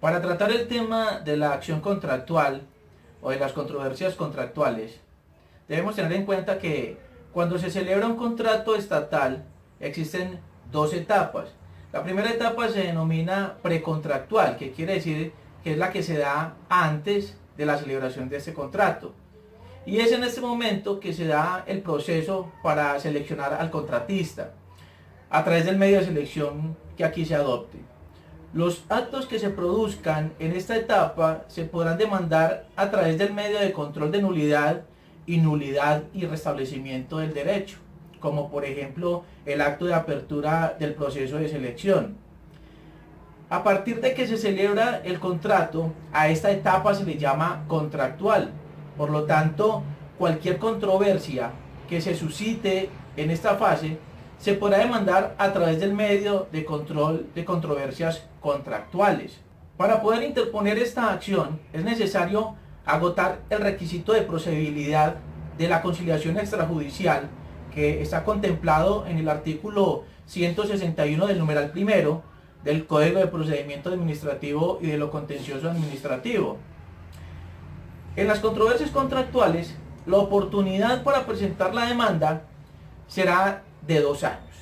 Para tratar el tema de la acción contractual o de las controversias contractuales, debemos tener en cuenta que cuando se celebra un contrato estatal existen dos etapas. La primera etapa se denomina precontractual, que quiere decir que es la que se da antes de la celebración de este contrato. Y es en este momento que se da el proceso para seleccionar al contratista, a través del medio de selección que aquí se adopte. Los actos que se produzcan en esta etapa se podrán demandar a través del medio de control de nulidad y restablecimiento del derecho, como por ejemplo el acto de apertura del proceso de selección. A partir de que se celebra el contrato, a esta etapa se le llama contractual. Por lo tanto, cualquier controversia que se suscite en esta fase se podrá demandar a través del medio de control de controversias contractuales. Para poder interponer esta acción es necesario agotar el requisito de procedibilidad de la conciliación extrajudicial que está contemplado en el artículo 161 del numeral primero del Código de Procedimiento Administrativo y de lo Contencioso Administrativo. En las controversias contractuales, la oportunidad para presentar la demanda será de 2 años,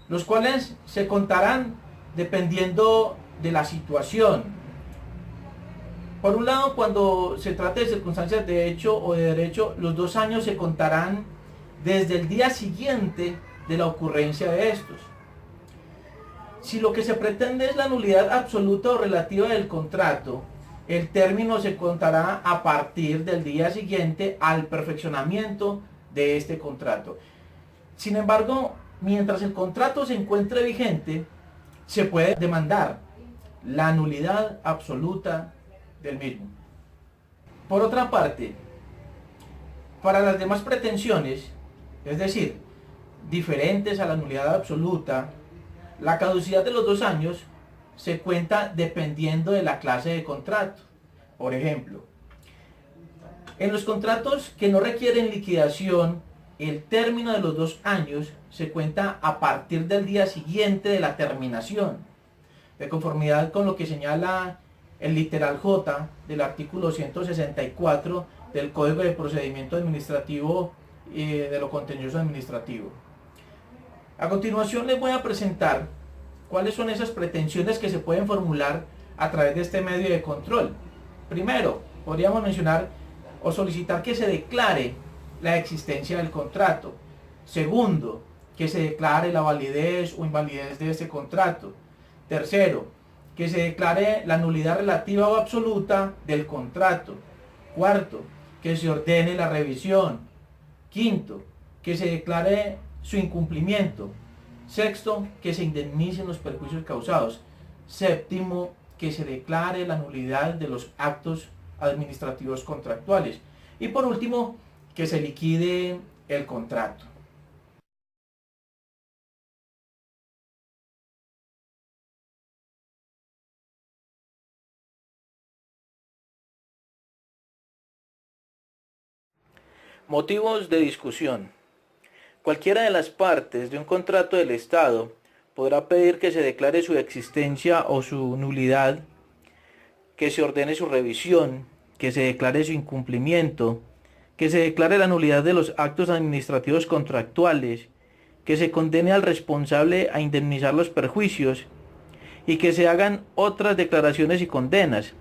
los cuales se contarán dependiendo de la situación. Por un lado, cuando se trate de circunstancias de hecho o de derecho, los 2 años se contarán desde el día siguiente de la ocurrencia de estos. Si lo que se pretende es la nulidad absoluta o relativa del contrato, el término se contará a partir del día siguiente al perfeccionamiento de este contrato. Sin embargo, mientras el contrato se encuentre vigente, se puede demandar la nulidad absoluta del mismo. Por otra parte, para las demás pretensiones, es decir, diferentes a la nulidad absoluta, la caducidad de los 2 años se cuenta dependiendo de la clase de contrato. Por ejemplo, en los contratos que no requieren liquidación, el término de los 2 años se cuenta a partir del día siguiente de la terminación, de conformidad con lo que señala el literal J del artículo 164 del Código de Procedimiento Administrativo y de lo Contencioso Administrativo. A continuación les voy a presentar cuáles son esas pretensiones que se pueden formular a través de este medio de control. Primero, podríamos mencionar o solicitar que se declare la existencia del contrato. Segundo, que se declare la validez o invalidez de este contrato. Tercero, que se declare la nulidad relativa o absoluta del contrato. Cuarto, que se ordene la revisión. Quinto, que se declare su incumplimiento. Sexto, que se indemnicen los perjuicios causados. Séptimo, que se declare la nulidad de los actos administrativos contractuales. Y por último, que se liquide el contrato. Motivos de discusión. Cualquiera de las partes de un contrato del Estado podrá pedir que se declare su existencia o su nulidad, que se ordene su revisión, que se declare su incumplimiento, que se declare la nulidad de los actos administrativos contractuales, que se condene al responsable a indemnizar los perjuicios y que se hagan otras declaraciones y condenas.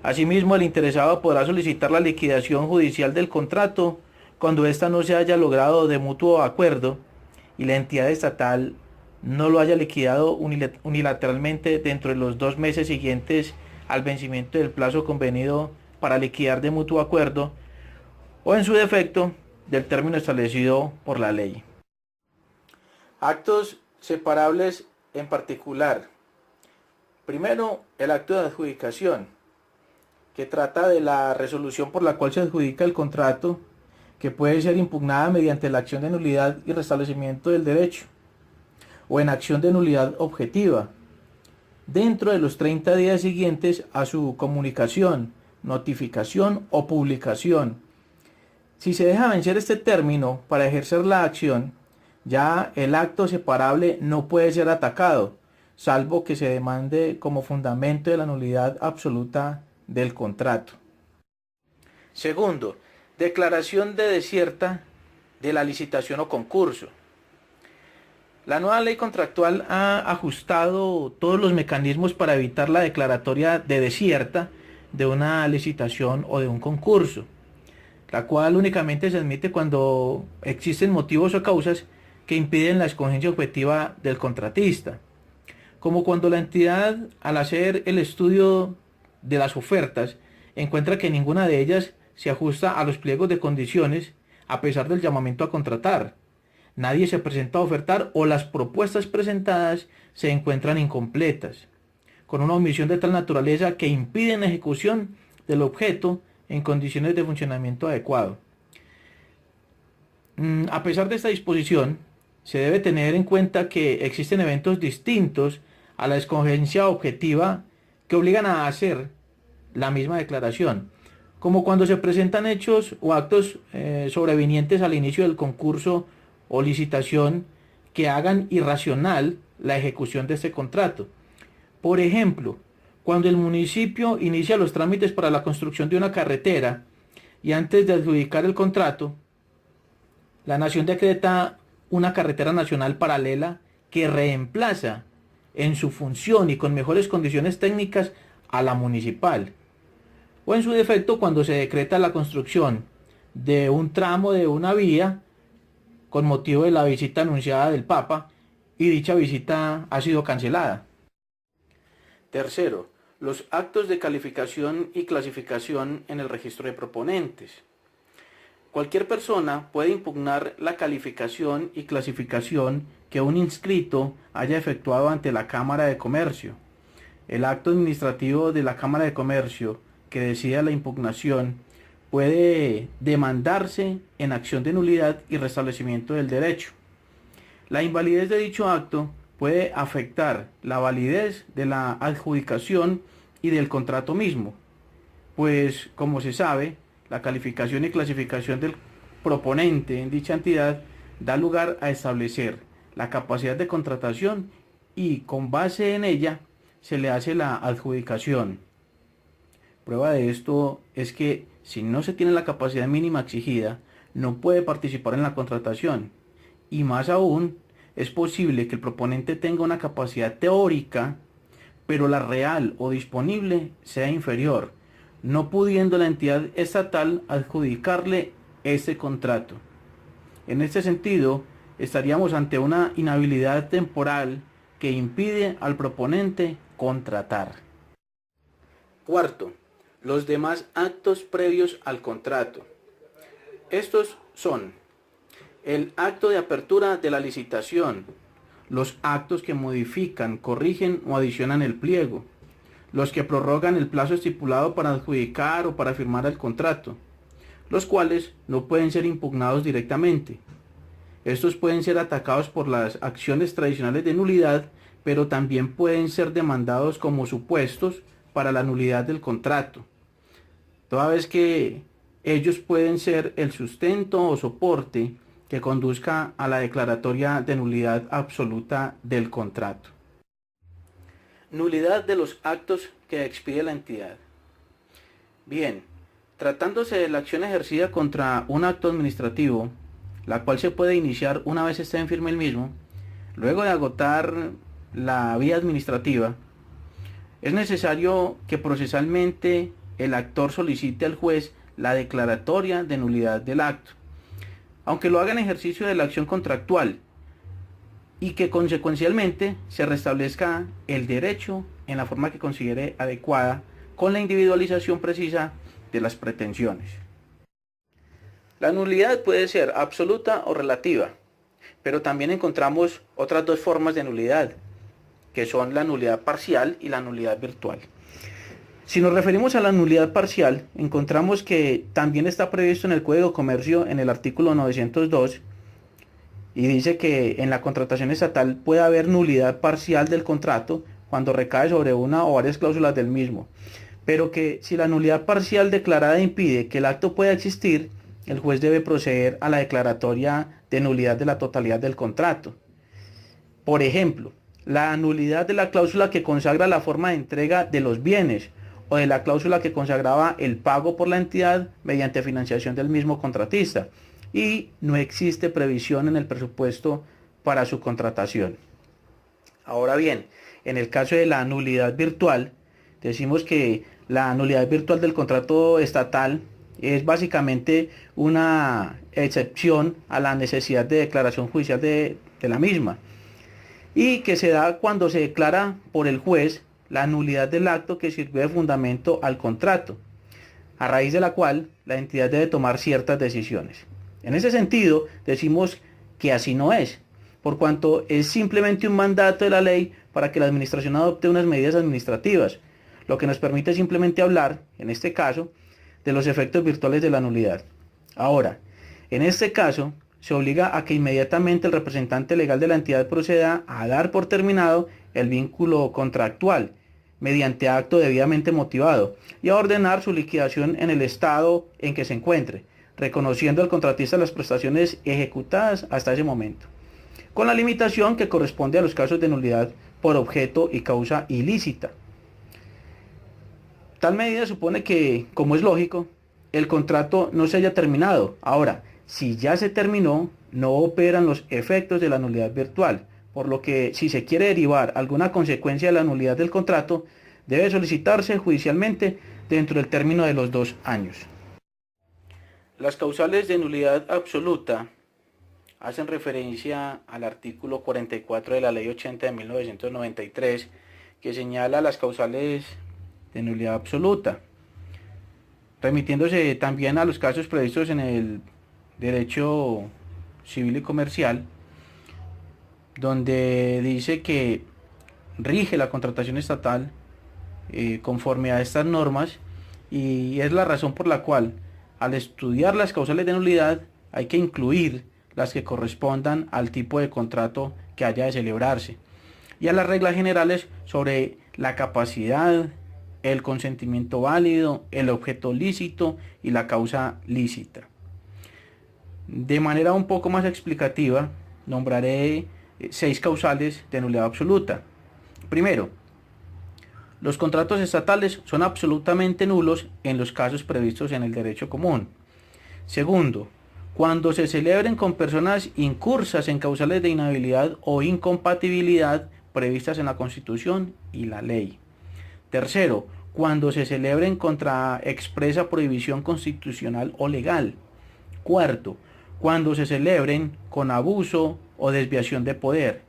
Asimismo, el interesado podrá solicitar la liquidación judicial del contrato cuando ésta no se haya logrado de mutuo acuerdo y la entidad estatal no lo haya liquidado unilateralmente dentro de los 2 meses siguientes al vencimiento del plazo convenido para liquidar de mutuo acuerdo o en su defecto del término establecido por la ley. Actos separables en particular. Primero, el acto de adjudicación, que trata de la resolución por la cual se adjudica el contrato, que puede ser impugnada mediante la acción de nulidad y restablecimiento del derecho, o en acción de nulidad objetiva, dentro de los 30 días siguientes a su comunicación, notificación o publicación. Si se deja vencer este término para ejercer la acción, ya el acto separable no puede ser atacado, salvo que se demande como fundamento de la nulidad absoluta del contrato. Segundo, declaración de desierta de la licitación o concurso. La nueva ley contractual ha ajustado todos los mecanismos para evitar la declaratoria de desierta de una licitación o de un concurso, la cual únicamente se admite cuando existen motivos o causas que impiden la escogencia objetiva del contratista, como cuando la entidad, al hacer el estudio de las ofertas, encuentra que ninguna de ellas se ajusta a los pliegos de condiciones a pesar del llamamiento a contratar. Nadie se presenta a ofertar o las propuestas presentadas se encuentran incompletas, con una omisión de tal naturaleza que impiden la ejecución del objeto en condiciones de funcionamiento adecuado. A pesar de esta disposición, se debe tener en cuenta que existen eventos distintos a la escogencia objetiva que obligan a hacer la misma declaración, como cuando se presentan hechos o actos sobrevinientes al inicio del concurso o licitación que hagan irracional la ejecución de este contrato. Por ejemplo, cuando el municipio inicia los trámites para la construcción de una carretera y antes de adjudicar el contrato, la nación decreta una carretera nacional paralela que reemplaza en su función y con mejores condiciones técnicas a la municipal. O en su defecto, cuando se decreta la construcción de un tramo de una vía con motivo de la visita anunciada del Papa y dicha visita ha sido cancelada. Tercero, los actos de calificación y clasificación en el registro de proponentes. Cualquier persona puede impugnar la calificación y clasificación que un inscrito haya efectuado ante la Cámara de Comercio. El acto administrativo de la Cámara de Comercio que decida la impugnación puede demandarse en acción de nulidad y restablecimiento del derecho. La invalidez de dicho acto puede afectar la validez de la adjudicación y del contrato mismo, pues, como se sabe, la calificación y clasificación del proponente en dicha entidad da lugar a establecer la capacidad de contratación y, con base en ella, se le hace la adjudicación. Prueba de esto es que si no se tiene la capacidad mínima exigida, no puede participar en la contratación. Y más aún, es posible que el proponente tenga una capacidad teórica, pero la real o disponible sea inferior, no pudiendo la entidad estatal adjudicarle este contrato. En este sentido, estaríamos ante una inhabilidad temporal que impide al proponente contratar. Cuarto, los demás actos previos al contrato. Estos son el acto de apertura de la licitación, los actos que modifican, corrigen o adicionan el pliego, los que prorrogan el plazo estipulado para adjudicar o para firmar el contrato, los cuales no pueden ser impugnados directamente. Estos pueden ser atacados por las acciones tradicionales de nulidad, pero también pueden ser demandados como supuestos para la nulidad del contrato, toda vez que ellos pueden ser el sustento o soporte que conduzca a la declaratoria de nulidad absoluta del contrato. Nulidad de los actos que expide la entidad. Bien, tratándose de la acción ejercida contra un acto administrativo, la cual se puede iniciar una vez esté en firme el mismo, luego de agotar la vía administrativa, es necesario que procesalmente el actor solicite al juez la declaratoria de nulidad del acto, aunque lo haga en ejercicio de la acción contractual, y que consecuencialmente se restablezca el derecho en la forma que considere adecuada con la individualización precisa de las pretensiones. La nulidad puede ser absoluta o relativa, pero también encontramos otras dos formas de nulidad, que son la nulidad parcial y la nulidad virtual. Si nos referimos a la nulidad parcial, encontramos que también está previsto en el Código de Comercio en el artículo 902 y dice que en la contratación estatal puede haber nulidad parcial del contrato cuando recae sobre una o varias cláusulas del mismo, pero que si la nulidad parcial declarada impide que el acto pueda existir, el juez debe proceder a la declaratoria de nulidad de la totalidad del contrato. Por ejemplo, la nulidad de la cláusula que consagra la forma de entrega de los bienes o de la cláusula que consagraba el pago por la entidad mediante financiación del mismo contratista, y no existe previsión en el presupuesto para su contratación. Ahora bien, en el caso de la nulidad virtual, decimos que la nulidad virtual del contrato estatal es básicamente una excepción a la necesidad de declaración judicial de la misma, y que se da cuando se declara por el juez la nulidad del acto que sirvió de fundamento al contrato, a raíz de la cual la entidad debe tomar ciertas decisiones. En ese sentido, decimos que así no es, por cuanto es simplemente un mandato de la ley para que la administración adopte unas medidas administrativas, lo que nos permite simplemente hablar, en este caso, de los efectos virtuales de la nulidad. Ahora, en este caso, se obliga a que inmediatamente el representante legal de la entidad proceda a dar por terminado el vínculo contractual, mediante acto debidamente motivado, y a ordenar su liquidación en el estado en que se encuentre, reconociendo al contratista las prestaciones ejecutadas hasta ese momento, con la limitación que corresponde a los casos de nulidad por objeto y causa ilícita. Tal medida supone que, como es lógico, el contrato no se haya terminado. Ahora, si ya se terminó, no operan los efectos de la nulidad virtual, por lo que si se quiere derivar alguna consecuencia de la nulidad del contrato, debe solicitarse judicialmente dentro del término de los 2 años. Las causales de nulidad absoluta hacen referencia al artículo 44 de la Ley 80 de 1993, que señala las causales de nulidad absoluta, remitiéndose también a los casos previstos en el derecho civil y comercial, donde dice que rige la contratación estatal conforme a estas normas, y es la razón por la cual al estudiar las causales de nulidad hay que incluir las que correspondan al tipo de contrato que haya de celebrarse y a las reglas generales sobre la capacidad, el consentimiento válido, el objeto lícito y la causa lícita. De manera un poco más explicativa, nombraré 6 causales de nulidad absoluta. Primero, los contratos estatales son absolutamente nulos en los casos previstos en el derecho común. Segundo, cuando se celebren con personas incursas en causales de inhabilidad o incompatibilidad previstas en la Constitución y la ley. Tercero, cuando se celebren contra expresa prohibición constitucional o legal. Cuarto, cuando se celebren con abuso o desviación de poder.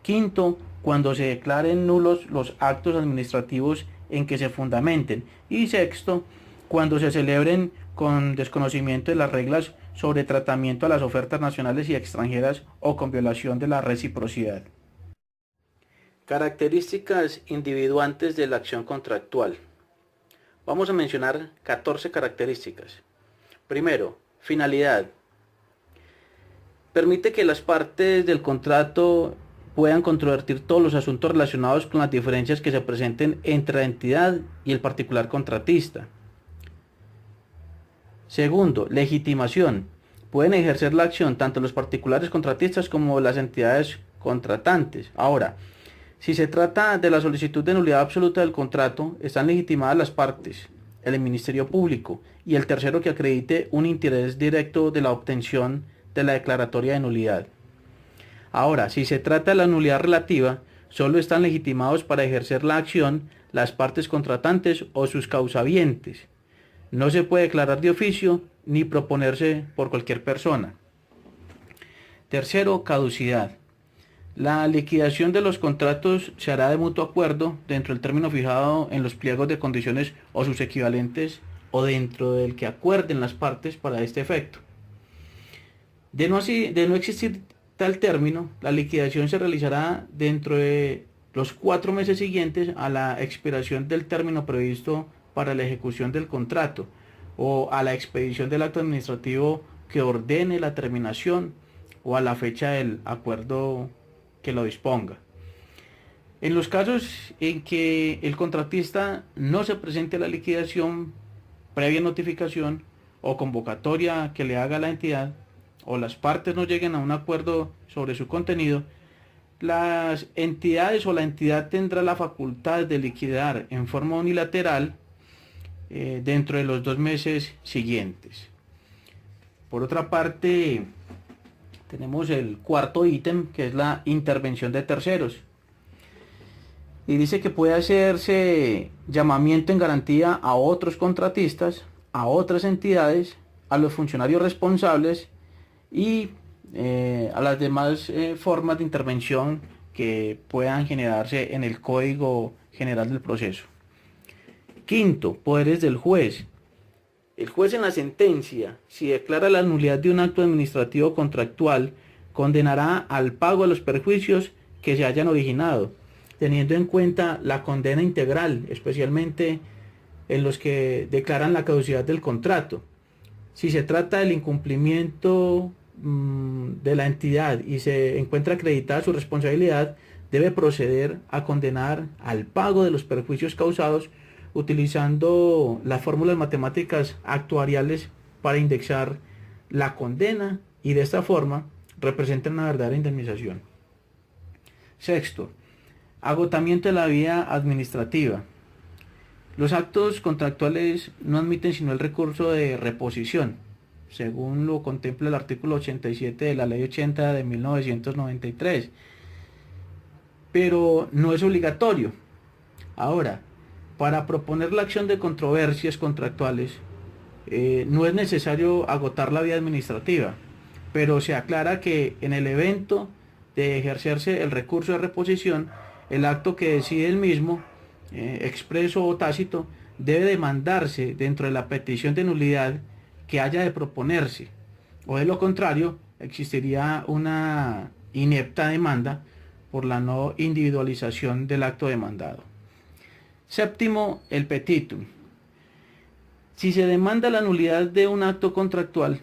Quinto, cuando se declaren nulos los actos administrativos en que se fundamenten. Y sexto, cuando se celebren con desconocimiento de las reglas sobre tratamiento a las ofertas nacionales y extranjeras o con violación de la reciprocidad. Características individuantes de la acción contractual. Vamos a mencionar 14 características. Primero, finalidad. Permite que las partes del contrato puedan controvertir todos los asuntos relacionados con las diferencias que se presenten entre la entidad y el particular contratista. Segundo, legitimación. Pueden ejercer la acción tanto los particulares contratistas como las entidades contratantes. Ahora, si se trata de la solicitud de nulidad absoluta del contrato, están legitimadas las partes, el Ministerio Público y el tercero que acredite un interés directo de la obtención de la declaratoria de nulidad. Ahora, si se trata de la nulidad relativa, solo están legitimados para ejercer la acción las partes contratantes o sus causavientes. No se puede declarar de oficio ni proponerse por cualquier persona. Tercero, caducidad. La liquidación de los contratos se hará de mutuo acuerdo dentro del término fijado en los pliegos de condiciones o sus equivalentes o dentro del que acuerden las partes para este efecto. De no existir tal término, la liquidación se realizará dentro de los 4 meses siguientes a la expiración del término previsto para la ejecución del contrato o a la expedición del acto administrativo que ordene la terminación o a la fecha del acuerdo que lo disponga. En los casos en que el contratista no se presente a la liquidación previa notificación o convocatoria que le haga la entidad, o las partes no lleguen a un acuerdo sobre su contenido, las entidades o la entidad tendrá la facultad de liquidar en forma unilateral dentro de los 2 meses siguientes. Por otra parte, tenemos el cuarto ítem, que es la intervención de terceros. Y dice que puede hacerse llamamiento en garantía a otros contratistas, a otras entidades, a los funcionarios responsables y a las demás formas de intervención que puedan generarse en el Código General del Proceso. Quinto, poderes del juez. El juez en la sentencia, si declara la nulidad de un acto administrativo contractual, condenará al pago de los perjuicios que se hayan originado, teniendo en cuenta la condena integral, especialmente en los que declaran la caducidad del contrato. Si se trata del incumplimiento de la entidad y se encuentra acreditada su responsabilidad, debe proceder a condenar al pago de los perjuicios causados utilizando las fórmulas matemáticas actuariales para indexar la condena y de esta forma representan una verdadera indemnización. Sexto, agotamiento de la vía administrativa. Los actos contractuales no admiten sino el recurso de reposición, según lo contempla el artículo 87 de la Ley 80 de 1993, pero no es obligatorio. Ahora, para proponer la acción de controversias contractuales, no es necesario agotar la vía administrativa, pero se aclara que en el evento de ejercerse el recurso de reposición, el acto que decide el mismo, expreso o tácito, debe demandarse dentro de la petición de nulidad que haya de proponerse, o de lo contrario, existiría una inepta demanda por la no individualización del acto demandado. Séptimo, el petitum. Si se demanda la nulidad de un acto contractual,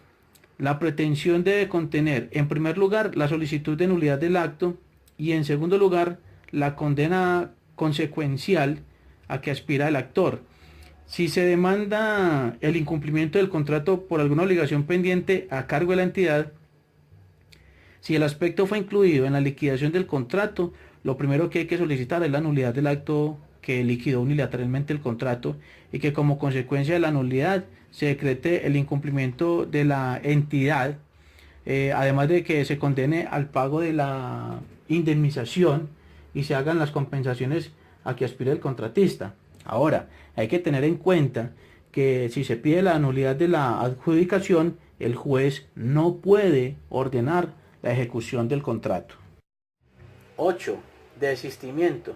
la pretensión debe contener, en primer lugar, la solicitud de nulidad del acto y, en segundo lugar, la condena consecuencial a que aspira el actor. Si se demanda el incumplimiento del contrato por alguna obligación pendiente a cargo de la entidad, si el aspecto fue incluido en la liquidación del contrato, lo primero que hay que solicitar es la nulidad del acto que liquidó unilateralmente el contrato y que como consecuencia de la nulidad se decrete el incumplimiento de la entidad, además de que se condene al pago de la indemnización y se hagan las compensaciones a que aspire el contratista. Ahora, hay que tener en cuenta que si se pide la nulidad de la adjudicación, el juez no puede ordenar la ejecución del contrato. 8. Desistimiento.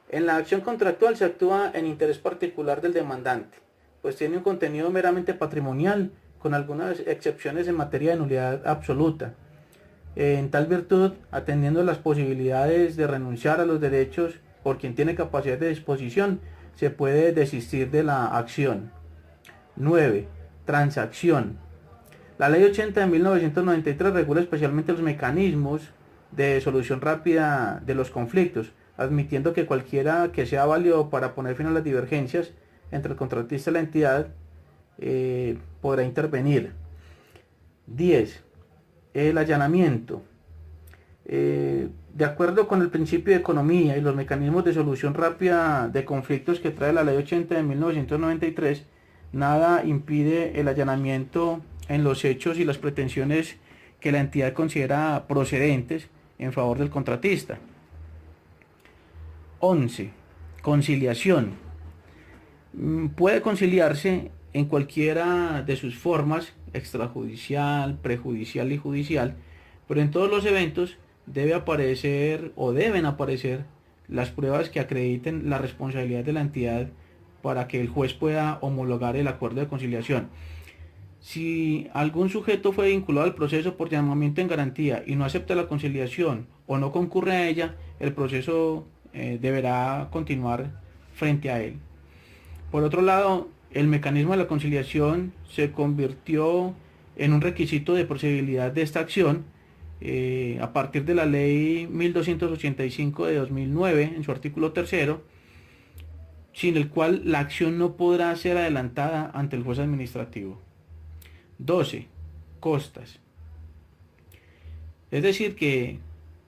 En la acción contractual se actúa en interés particular del demandante, pues tiene un contenido meramente patrimonial, con algunas excepciones en materia de nulidad absoluta. En tal virtud, atendiendo las posibilidades de renunciar a los derechos por quien tiene capacidad de disposición, se puede desistir de la acción. 9. Transacción. La Ley 80 de 1993 regula especialmente los mecanismos de solución rápida de los conflictos, admitiendo que cualquiera que sea válido para poner fin a las divergencias entre el contratista y la entidad podrá intervenir. 10. El allanamiento. De acuerdo con el principio de economía y los mecanismos de solución rápida de conflictos que trae la Ley 80 de 1993, nada impide el allanamiento en los hechos y las pretensiones que la entidad considera procedentes en favor del contratista. 11. Conciliación. Puede conciliarse en cualquiera de sus formas, extrajudicial, prejudicial y judicial, pero en todos los eventos debe aparecer o deben aparecer las pruebas que acrediten la responsabilidad de la entidad para que el juez pueda homologar el acuerdo de conciliación. Si algún sujeto fue vinculado al proceso por llamamiento en garantía y no acepta la conciliación o no concurre a ella, el proceso deberá continuar frente a él. Por otro lado, el mecanismo de la conciliación se convirtió en un requisito de procedibilidad de esta acción a partir de la Ley 1285 de 2009, en su artículo 3, sin el cual la acción no podrá ser adelantada ante el juez administrativo. 12. Costas. Es decir que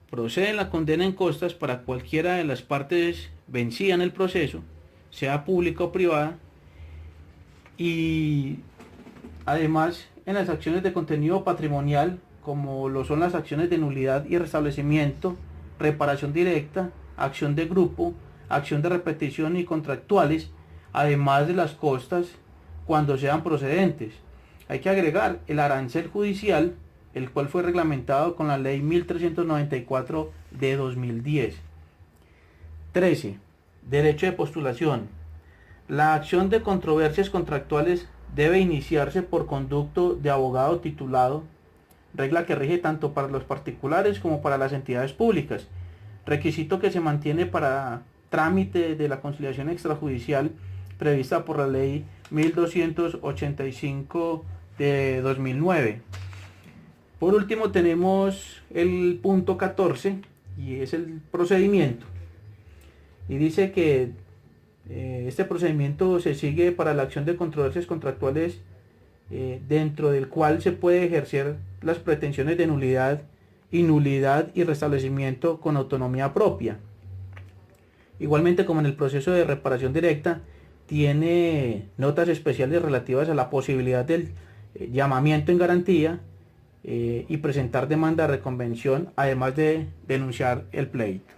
procede la condena en costas para cualquiera de las partes vencida en el proceso, sea pública o privada, y además en las acciones de contenido patrimonial, como lo son las acciones de nulidad y restablecimiento, reparación directa, acción de grupo, acción de repetición y contractuales, además de las costas cuando sean procedentes. Hay que agregar el arancel judicial, el cual fue reglamentado con la ley 1394 de 2010. 13. Derecho de postulación. La acción de controversias contractuales debe iniciarse por conducto de abogado titulado, regla que rige tanto para los particulares como para las entidades públicas, requisito que se mantiene para trámite de la conciliación extrajudicial prevista por la ley 1285 de 2009. Por último tenemos el punto 14 y es el procedimiento, y dice que este procedimiento se sigue para la acción de controversias contractuales dentro del cual se puede ejercer las pretensiones de nulidad y restablecimiento con autonomía propia. Igualmente, como en el proceso de reparación directa, tiene notas especiales relativas a la posibilidad del llamamiento en garantía y presentar demanda de reconvención, además de denunciar el pleito.